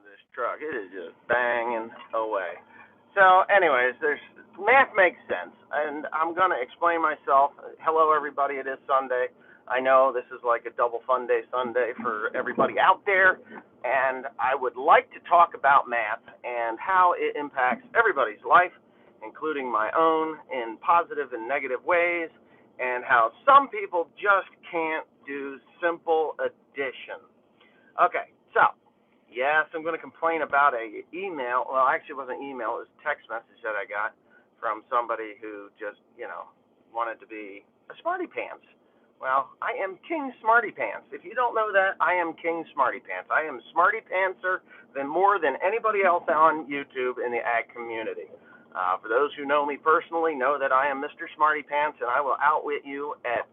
with this truck. It is just banging away. So, anyways, there's math makes sense, and I'm gonna explain myself. Hello, everybody. It is Sunday. I know this is like a double fun day Sunday for everybody out there, and I would like to talk about math and how it impacts everybody's life, including my own, in positive and negative ways, and how some people just can't do simple addition. Okay, so yes, I'm going to complain about a email. Well, actually, it wasn't email; it was a text message that I got from somebody who just, wanted to be a smarty pants. Well, I am King Smarty Pants. If you don't know that, I am King Smarty Pants. I am Smarty Pantser than more than anybody else on YouTube in the ag community. For those who know me personally, know that I am Mr. Smarty Pants, and I will outwit you at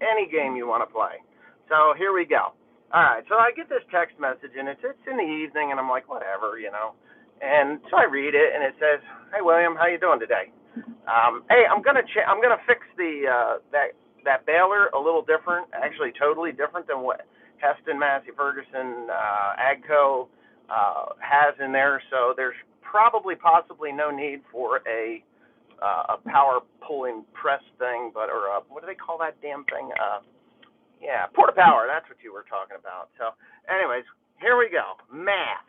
any game you want to play. So here we go. All right, so I get this text message, and it's in the evening, and I'm like, whatever. And so I read it, and it says, "Hey William, how you doing today? Hey, I'm gonna fix the that baler a little different, actually totally different than what Heston Massey Ferguson Agco has in there. So there's possibly no need for a power pulling press thing, or what do they call that damn thing? Yeah, porta power. That's what you were talking about. So, anyways, here we go. Math.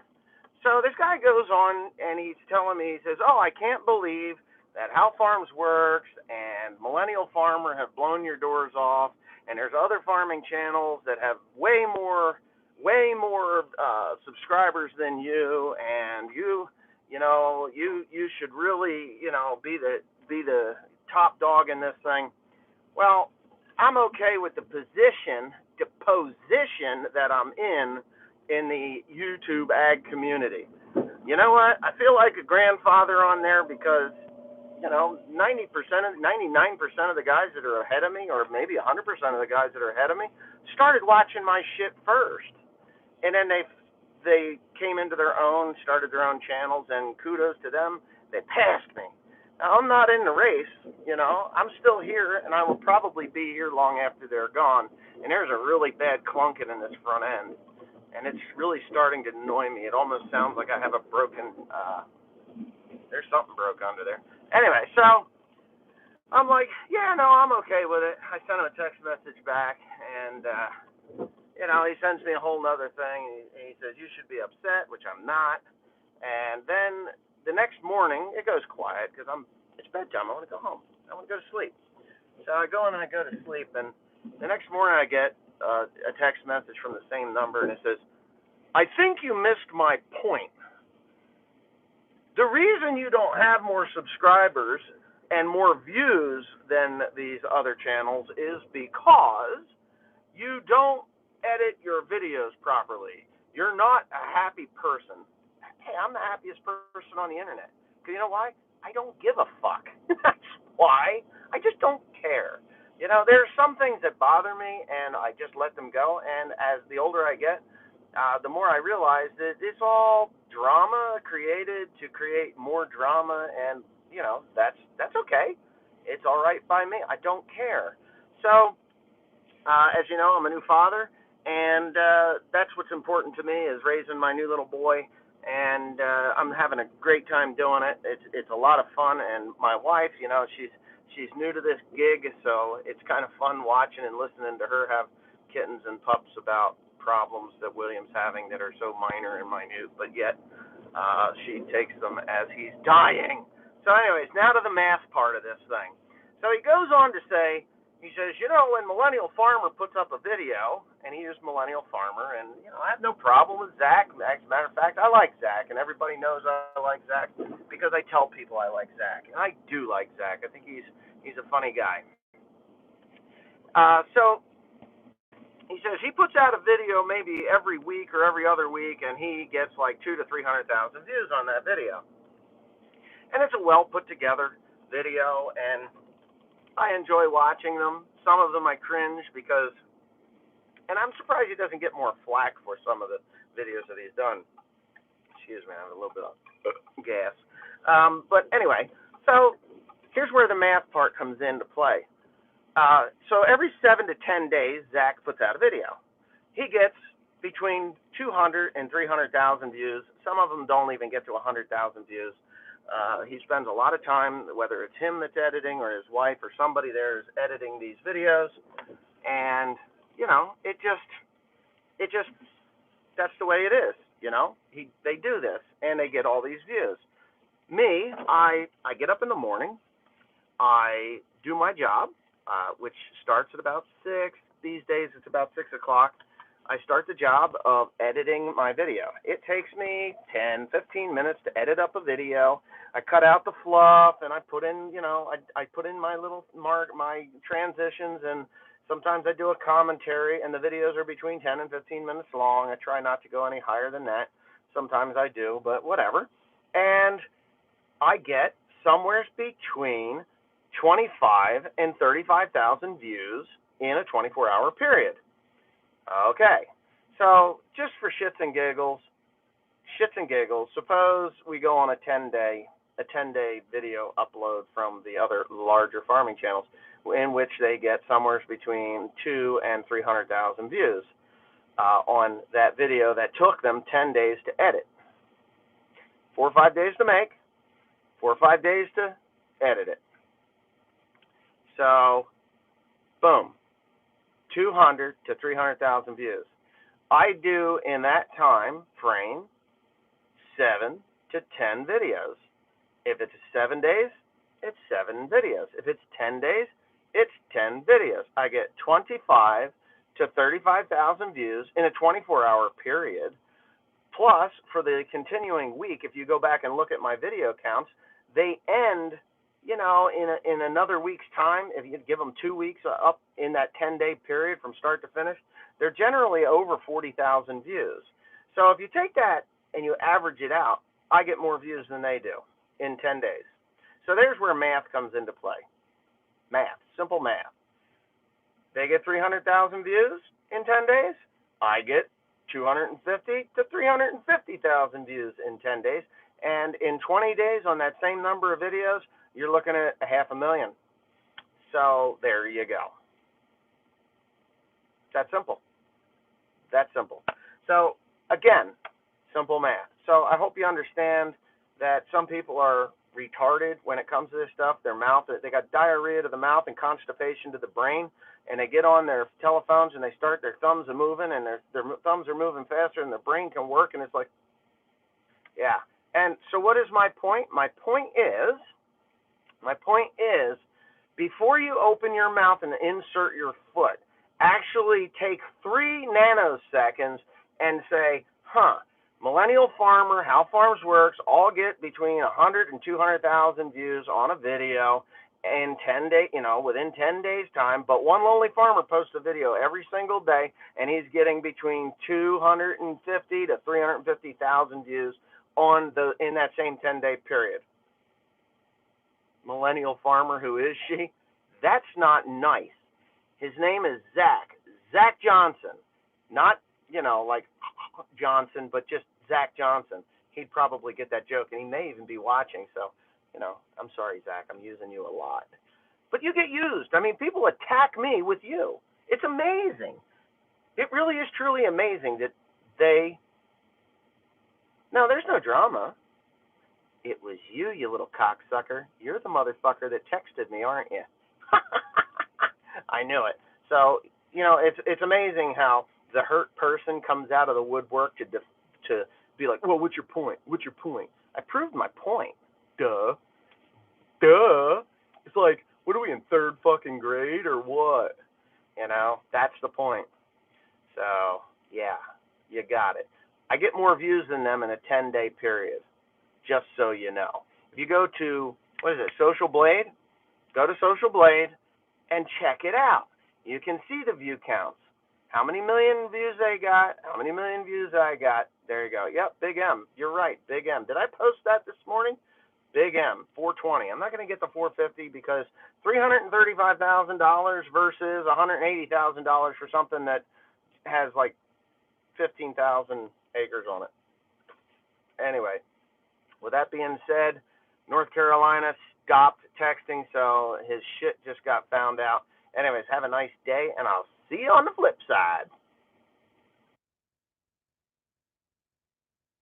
So this guy goes on and he's telling me, he says, "Oh, I can't believe that How Farms Works and Millennial Farmer have blown your doors off, and there's other farming channels that have way more subscribers than you, and you should really, be the top dog in this thing." Well, I'm okay with the position that I'm in the YouTube ag community. You know what? I feel like a grandfather on there because 99% of the guys that are ahead of me, or maybe 100% of the guys that are ahead of me, started watching my shit first, and then they came into their own, started their own channels, and kudos to them. They passed me. Now, I'm not in the race, I'm still here, and I will probably be here long after they're gone. And there's a really bad clunking in this front end, and it's really starting to annoy me. It almost sounds like I have a broken. There's something broke under there. Anyway, so I'm like, yeah, no, I'm okay with it. I sent him a text message back, and he sends me a whole nother thing. He says you should be upset, which I'm not. And then the next morning, it goes quiet because it's bedtime. I want to go home. I want to go to sleep. So I go and I go to sleep, and the next morning I get a text message from the same number, and it says, "I think you missed my point. The reason you don't have more subscribers and more views than these other channels is because you don't edit your videos properly. You're not a happy person." Hey, I'm the happiest person on the internet. Because you know why? I don't give a fuck. That's why. I just don't care. There's some things that bother me, and I just let them go. And as the older I get, the more I realize that it's all drama created to create more drama, and that's okay. It's all right by me. I don't care. So, as you know, I'm a new father, and that's what's important to me, is raising my new little boy. And I'm having a great time doing it. It's a lot of fun, and my wife, she's new to this gig, so it's kind of fun watching and listening to her have kittens and pups about problems that William's having that are so minor and minute, but yet she takes them as he's dying. So anyways, now to the math part of this thing. So he goes on to say, he says, when Millennial Farmer puts up a video, and he is Millennial Farmer, and, I have no problem with Zach. As a matter of fact, I like Zach, and everybody knows I like Zach because I tell people I like Zach. And I do like Zach. I think he's a funny guy. So he says he puts out a video maybe every week or every other week, and he gets like 200,000 to 300,000 views on that video. And it's a well put together video, and I enjoy watching them. Some of them I cringe because, and I'm surprised he doesn't get more flack for some of the videos that he's done. Excuse me, I have a little bit of gas. But anyway, so here's where the math part comes into play. So every 7 to 10 days, Zach puts out a video. He gets between 200 and 300,000 views. Some of them don't even get to 100,000 views. He spends a lot of time, whether it's him that's editing or his wife or somebody there is editing these videos, and you know, it just that's the way it is. You know, they do this and they get all these views. Me, I get up in the morning, I do my job, which starts at about 6. These days it's about 6 o'clock. I start the job of editing my video. It takes me 10, 15 minutes to edit up a video. I cut out the fluff and I put in, you know, I put in my little my transitions, and sometimes I do a commentary, and the videos are between 10 and 15 minutes long. I try not to go any higher than that. Sometimes I do, but whatever. And I get somewhere between 25 and 35,000 views in a 24-hour period. Okay, so just for shits and giggles, suppose we go on a 10-day video upload from the other larger farming channels, in which they get somewhere between 2 and 300,000 views on that video that took them 10 days to edit. 4 or 5 days to make, 4 or 5 days to edit it. So, boom, 200 to 300,000 views. I do in that time frame 7 to 10 videos. If it's 7 days, it's 7 videos. If it's 10 days, it's 10 videos. I get 25 to 35,000 views in a 24-hour period. Plus, for the continuing week, if you go back and look at my video counts, they end, you know, in another week's time. If you give them 2 weeks up in that 10-day period from start to finish, they're generally over 40,000 views. So if you take that and you average it out, I get more views than they do in 10 days. So there's where math comes into play. Math, simple math. They get 300,000 views in 10 days. I get 250 to 350,000 views in 10 days. And in 20 days on that same number of videos, you're looking at 500,000. So there you go. That simple. That simple. So again, simple math. So I hope you understand that some people are retarded when it comes to this stuff. Their mouth, they got diarrhea to the mouth and constipation to the brain, and they get on their telephones and they start, their thumbs are moving, and their thumbs are moving faster than their brain can work, and it's like, yeah. And so what is my point? My point is, before you open your mouth and insert your foot, actually take 3 nanoseconds and say, Millennial Farmer, How Farms Works, all get between 100 and 200,000 views on a video in 10 days, within 10 days time. But One Lonely Farmer posts a video every single day, and he's getting between 250 to 350,000 views in that same 10-day period. Millennial Farmer, who is she? That's not nice. His name is Zach Johnson, not like Johnson, but just Zach Johnson. He'd probably get that joke, and he may even be watching. So, I'm sorry, Zach, I'm using you a lot. But you get used. I mean, people attack me with you. It's amazing. It really is truly amazing that no, there's no drama. It was you, you little cocksucker. You're the motherfucker that texted me, aren't you? I knew it. So, it's amazing how the hurt person comes out of the woodwork to be like, well, what's your point? What's your point? I proved my point. Duh. It's like, what are we in 3rd fucking grade or what? That's the point. So, yeah, you got it. I get more views than them in a 10-day period, just so you know. If you go to, Social Blade? Go to Social Blade and check it out. You can see the view counts. How many million views they got, how many million views I got. There you go. Yep, Big M. You're right, Big M. Did I post that this morning? Big M, 420. I'm not going to get the 450 because $335,000 versus $180,000 for something that has like 15,000 acres on it. Anyway, with that being said, North Carolina stopped texting, so his shit just got found out. Anyways, have a nice day, and I'll see you on the flip side.